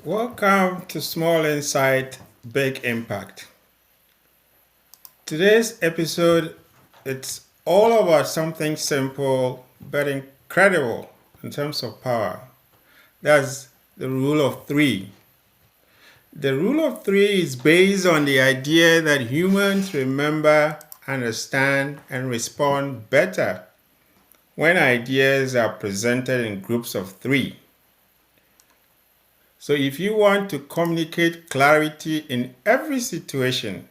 Welcome to Small Insight, Big Impact. Today's episode, it's all about something simple but incredible in terms of power. That's the rule of three. The rule of three is based on the idea that humans remember, understand, and respond better when ideas are presented in groups of three. So if you want to communicate clarity in every situation,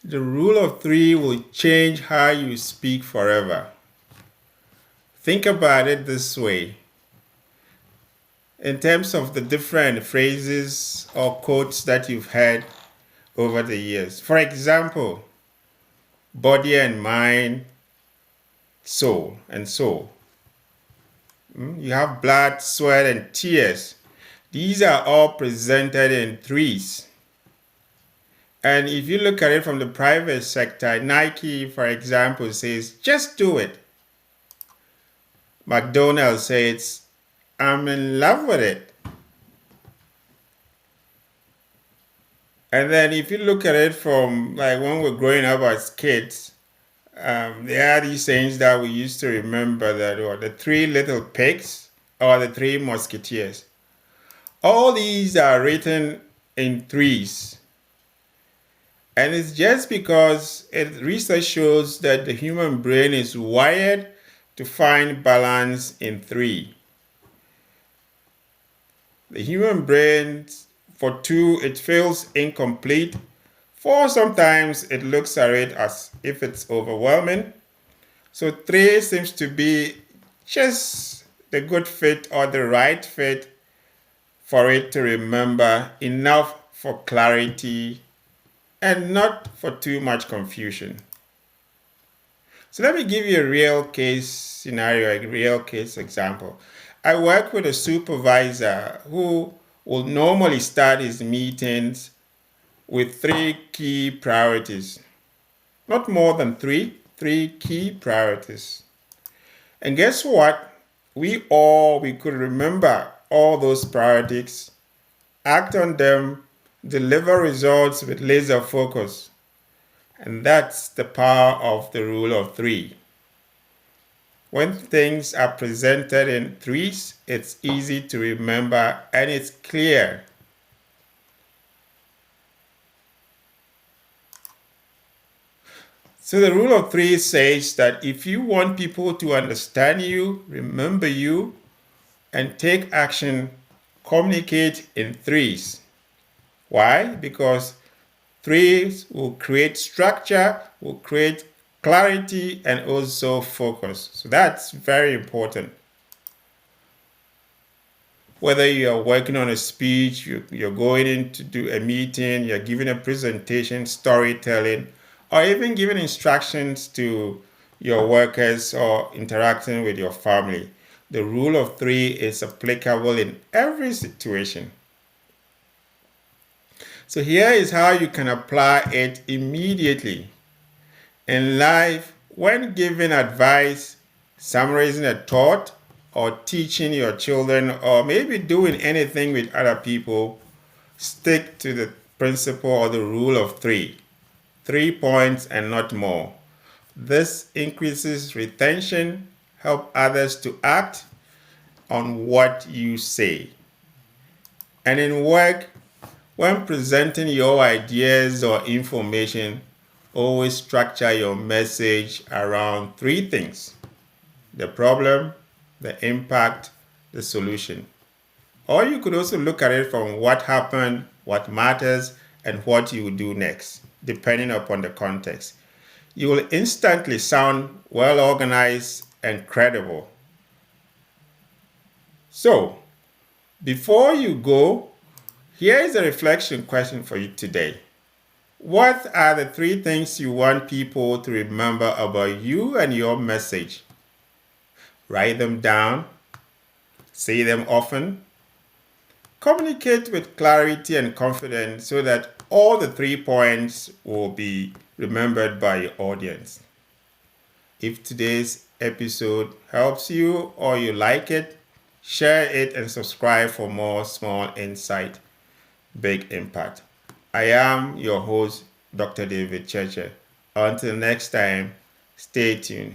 the rule of three will change how you speak forever. Think about it this way. In terms of the different phrases or quotes that you've heard over the years. For example, body and mind, soul and soul. You have blood, sweat, and tears. These are all presented in threes. And if you look at it from the private sector, Nike, for example, says, just do it. McDonald's says, I'm in love with it. And then if you look at it from like when we're growing up as kids, there are these sayings that we used to remember that or the three little pigs or the three musketeers. All these are written in threes. And it's just because research shows that the human brain is wired to find balance in three. The human brain, for two, it feels incomplete. Four, sometimes it looks at it as if it's overwhelming. So three seems to be just the good fit or the right fit for it to remember, enough for clarity and not for too much confusion. So let me give you a real case scenario, a real case example. I work with a supervisor who will normally start his meetings with three key priorities. Not more than three key priorities. And guess what? We could remember all those priorities, act on them, deliver results with laser focus. And that's the power of the rule of three. When things are presented in threes, it's easy to remember and it's clear. So the rule of three says that if you want people to understand you, remember you, and take action, communicate in threes. Why? Because threes will create structure, will create clarity, and also focus. So that's very important. Whether you are working on a speech, you're going in to do a meeting, you're giving a presentation, storytelling, or even giving instructions to your workers or interacting with your family. The rule of three is applicable in every situation. So here is how you can apply it immediately. In life, when giving advice, summarizing a thought, or teaching your children, or maybe doing anything with other people, stick to the principle or the rule of three. 3 points and not more. This increases retention, help others to act on what you say. And in work, when presenting your ideas or information, always structure your message around three things: the problem, the impact, the solution. Or you could also look at it from what happened, what matters, and what you will do next, depending upon the context. You will instantly sound well organized and credible. So, before you go, here is a reflection question for you today. What are the three things you want people to remember about you and your message? Write them down. Say them often. Communicate with clarity and confidence so that all the 3 points will be remembered by your audience. If today's episode helps you or you like it, Share it and subscribe for more small insight, big impact. I am your host, Dr. David Cheche. Until next time, stay tuned.